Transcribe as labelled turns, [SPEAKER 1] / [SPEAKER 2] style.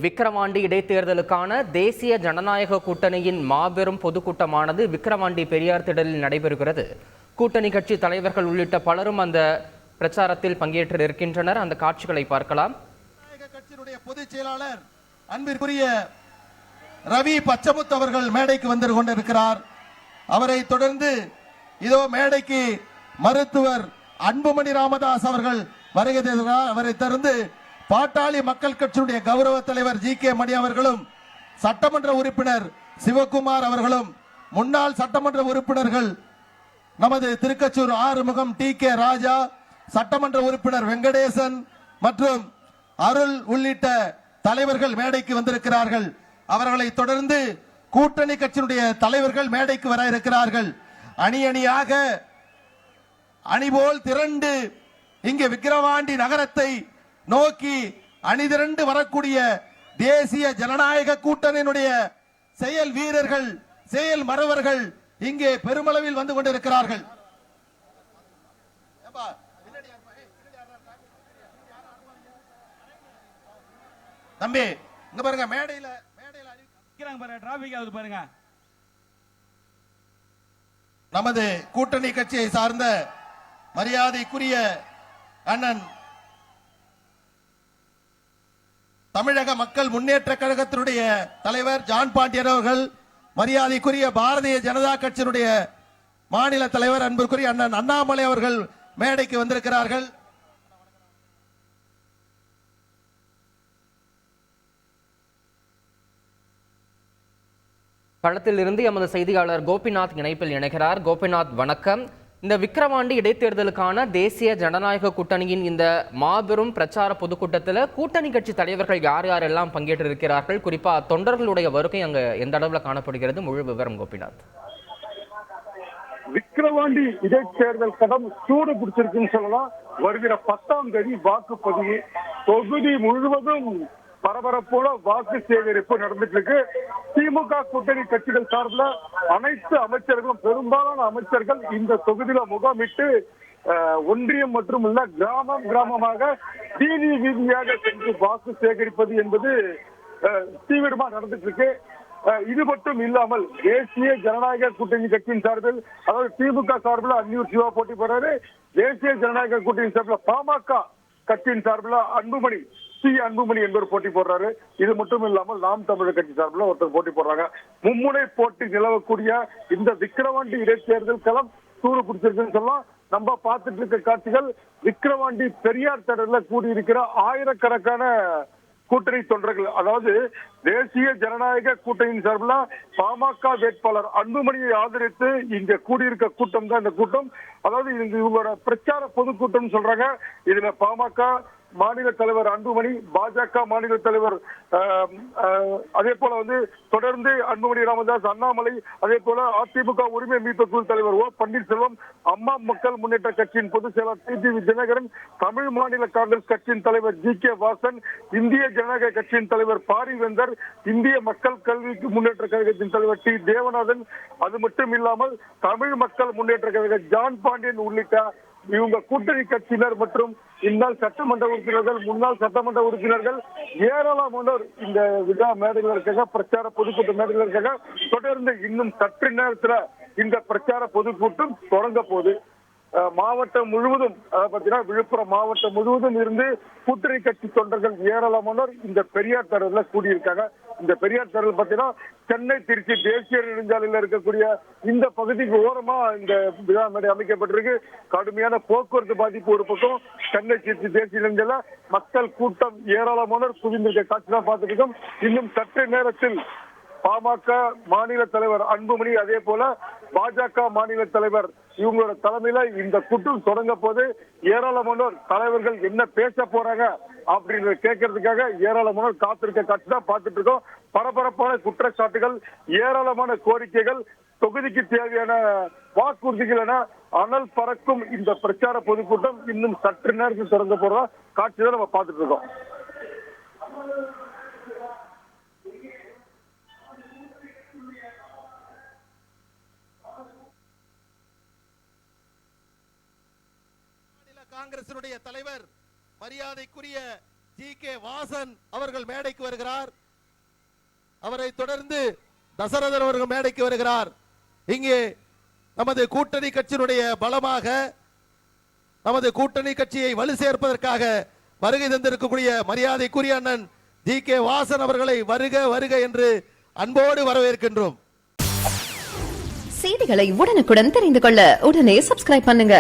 [SPEAKER 1] விக்கிரவாண்டி இடைத்தேர்தலுக்கான தேசிய ஜனநாயக கூட்டணியின் மாபெரும் பொதுக்கூட்டமானது விக்கிரவாண்டி பெரியார் திடலில் நடைபெறுகிறது. கூட்டணி கட்சி தலைவர்கள் உள்ளிட்ட பலரும் அந்த பிரச்சாரத்தில் பங்கேற்று இருக்கின்றனர். அந்த காட்சிகளை பார்க்கலாம்.
[SPEAKER 2] கட்சியினுடைய பொதுச் செயலாளர் அன்பிற்குரிய ரவி பச்சமுத்து அவர்கள் மேடைக்கு வந்து கொண்டிருக்கிறார். அவரை தொடர்ந்து இதோ மேடைக்கு மருத்துவர் அன்புமணி ராமதாஸ் அவர்கள் வருகை தருகிறார். அவரை தொடர்ந்து பாட்டாளி மக்கள் கட்சியுடைய கௌரவ தலைவர் ஜி.கே. மணி அவர்களும், சட்டமன்ற உறுப்பினர் சிவகுமார் அவர்களும், முன்னாள் சட்டமன்ற உறுப்பினர்கள் நமது திருக்கச்சூர் ஆறுமுகம், டி.கே. ராஜா, சட்டமன்ற உறுப்பினர் வெங்கடேசன் மற்றும் அருள் உள்ளிட்ட தலைவர்கள் மேடைக்கு வந்திருக்கிறார்கள். அவர்களை தொடர்ந்து கூட்டணி கட்சியினுடைய தலைவர்கள் மேடைக்கு வர இருக்கிறார்கள். அணி அணியாக அணிபோல் திரண்டு இங்கே விக்கிரவாண்டி நகரத்தை நோக்கி அணிதிரண்டு வரக்கூடிய தேசிய ஜனநாயக கூட்டணியினுடைய செயல் வீரர்கள், செயல் மறவர்கள் இங்கே பெருமளவில் வந்து கொண்டிருக்கிறார்கள். தம்பி இங்க பாருங்க, மேடையில பாருங்க. நமது கூட்டணி கட்சியை சார்ந்த மரியாதைக்குரிய அண்ணன் தமிழக மக்கள் முன்னேற்ற கழகத்தினுடைய தலைவர் ஜான் பாண்டியன் அவர்கள், மரியாதைக்குரிய பாரதிய ஜனதா கட்சியினுடைய மாநில தலைவர் அன்புக்குரிய அண்ணன் அண்ணாமலை அவர்கள் மேடைக்கு வந்திருக்கிறார்கள்.
[SPEAKER 1] களத்தில் இருந்து எமது செய்தியாளர் கோபிநாத் இணைப்பில் இணைகிறார். கோபிநாத், வணக்கம். இந்த விக்கிரவாண்டி இடைத்தேர்தலுக்கான தேசிய ஜனநாயக கூட்டணியின் இந்த மாபெரும் பிரச்சார பொதுக்கூட்டத்தில் கூட்டணி கட்சி தலைவர்கள் யார் யாரெல்லாம் பங்கேற்று இருக்கிறார்கள், குறிப்பா தொண்டர்களுடைய வருகை அங்க எந்த அளவில் காணப்படுகிறது, முழு விவரம் கோபிநாத்.
[SPEAKER 3] விக்கிரவாண்டி இடைத்தேர்தல் கடம் சூடு பிடிச்சிருக்குன்னு சொல்லலாம். வருகிற 10ஆம் தேதி வாக்குப்பதிவு. தொகுதி முழுவதும் பரபரப்போட வாக்கு சேகரிப்பு நடந்துட்டு இருக்கு. திமுக கூட்டணி கட்சிகள் சார்பில் அனைத்து அமைச்சர்களும், பெரும்பாலான அமைச்சர்கள் இந்த தொகுதியில முகாமிட்டு ஒன்றியம் மற்றும் இல்ல கிராமமாக வீதி வீதியாக சென்று வாக்கு சேகரிப்பது என்பது தீவிரமா நடந்துட்டு இருக்கு. இது மட்டும் இல்லாமல் தேசிய ஜனநாயக கூட்டணி கட்சியின் சார்பில், அதாவது திமுக சார்பில் அன்னியூர் சிவா போட்டி போறாரு. தேசிய ஜனநாயக கூட்டணி சார்பில் பாமக கட்சியின் சார்பில் அன்புமணி என்பவர் போட்டி போடுறாரு. இது மட்டும் இல்லாமல் நாம் தமிழர் கட்சி சார்பில் ஒருத்தர் போட்டி போடுறாங்க. மும்முனை போட்டி நிலவக்கூடிய இந்த விக்கிரவாண்டி இடைத்தேர்தல் களம் சூடு பிடிச்சிருக்குன்னு சொல்லலாம். நம்ம பார்த்துட்டு இருக்க காட்சிகள் விக்கிரவாண்டி பெரியார் திடல்ல கூடியிருக்கிற ஆயிரக்கணக்கான கூட்டணி தொண்டர்கள், அதாவது தேசிய ஜனநாயக கூட்டணியின் சார்பில் பாமக வேட்பாளர் அன்புமணியை ஆதரித்து இங்க கூடியிருக்க கூட்டம் தான் இந்த கூட்டம். அதாவது இவங்களோட பிரச்சார பொதுக்கூட்டம் சொல்றாங்க. இதுல பாமக மாநில தலைவர் அன்புமணி, பாஜக மாநில தலைவர், அதே போல தொடர்ந்து அன்புமணி ராமதாஸ், அண்ணாமலை, அதே போல அதிமுக உரிமை மீட்பு குழு தலைவர் ஓ பன்னீர்செல்வம், அம்மா மக்கள் முன்னேற்ற கட்சியின் பொதுச் செயலாளர் டிடிவி தினகரன், தமிழ் மாநில காங்கிரஸ் கட்சியின் தலைவர் ஜி.கே. வாசன், இந்திய ஜனநாயக கட்சியின் தலைவர் பாரிவேந்தர், இந்திய மக்கள் கல்வி முன்னேற்ற கழகத்தின் தலைவர் டி. தேவநாதன், அது மட்டும் இல்லாமல் தமிழ் மக்கள் முன்னேற்ற கழக ஜான் பாண்டியன் உள்ளிட்ட இவங்க கூட்டணி கட்சியினர் மற்றும் இந்நாள் சட்டமன்ற உறுப்பினர்கள், முன்னாள் சட்டமன்ற உறுப்பினர்கள் ஏராளமானோர் இந்த விழா மேடைகளுக்காக, பிரச்சார பொதுக்கூட்ட மேடைகளுக்காக தொடர்ந்து இன்னும் சற்று நேரத்துல இந்த பிரச்சார பொதுக்கூட்டம் தொடங்க போகுது. மாவட்டம் முழுவதும், பாத்தீங்கன்னா விழுப்புரம் மாவட்டம் முழுவதும் இருந்து கூட்டணி கட்சி தொண்டர்கள் ஏராளமானோர் இந்த பெரியார் திடல்ல கூடியிருக்காங்க. இந்த பெரியார் திடல் பாத்தீங்கன்னா சென்னை திருச்சி தேசிய நெடுஞ்சாலையில இருக்கக்கூடிய இந்த பகுதிக்கு ஓரமா இந்த விழா மேடை அமைக்கப்பட்டிருக்கு. கடுமையான போக்குவரத்து பாதிப்பு ஒரு பக்கம், சென்னை திருச்சி தேசிய நெடுஞ்சாலை மக்கள் கூட்டம் ஏராளமானோர் குவிந்திருக்க காட்சி தான் பார்த்துட்டு இருக்கோம். இன்னும் சற்று நேரத்தில் பாமக மாநில தலைவர் அன்புமணி, அதே போல பாஜக மாநில தலைவர் இவங்களோட தலைமையில இந்த கூட்டம் தொடங்க போது ஏராளமானோர் தலைவர்கள் என்ன பேச போறாங்க அப்படின்னு கேட்கறதுக்காக ஏராளமானோர் காத்திருக்க காட்சி தான் பார்த்துட்டு இருக்கோம். பரபரப்பான குற்றச்சாட்டுகள், ஏராளமான கோரிக்கைகள், தொகுதிக்கு தேவையான வாக்குறுதிகள் என அனல் பறக்கும் இந்த பிரச்சார பொதுக்கூட்டம் இன்னும் சற்று நேரத்தில் தொடங்க போறதா காட்சி தான் நம்ம பார்த்துட்டு இருக்கோம்.
[SPEAKER 2] காங்கிரசினுடைய தலைவர் மரியாதைக்குரிய ஜி.கே. வாசன் அவர்கள் மேடைக்கு வருகிறார். அவரை தொடர்ந்து தசரதன் அவர்கள் மேடைக்கு வருகிறார். இங்கே நமது கூட்டணி கட்சியினுடைய பலமாக நமது கூட்டணி கட்சியை வலு சேர்ப்பதற்காக வருகை தந்திருக்கக்கூடிய மரியாதைக்குரிய அண்ணன் ஜி.கே. வாசன் அவர்களை வருக வருக என்று அன்போடு வரவேற்கின்றோம்.
[SPEAKER 4] செய்திகளை உடனுக்குடன் தெரிந்து கொள்ள உடனே சப்ஸ்கிரைப் பண்ணுங்க.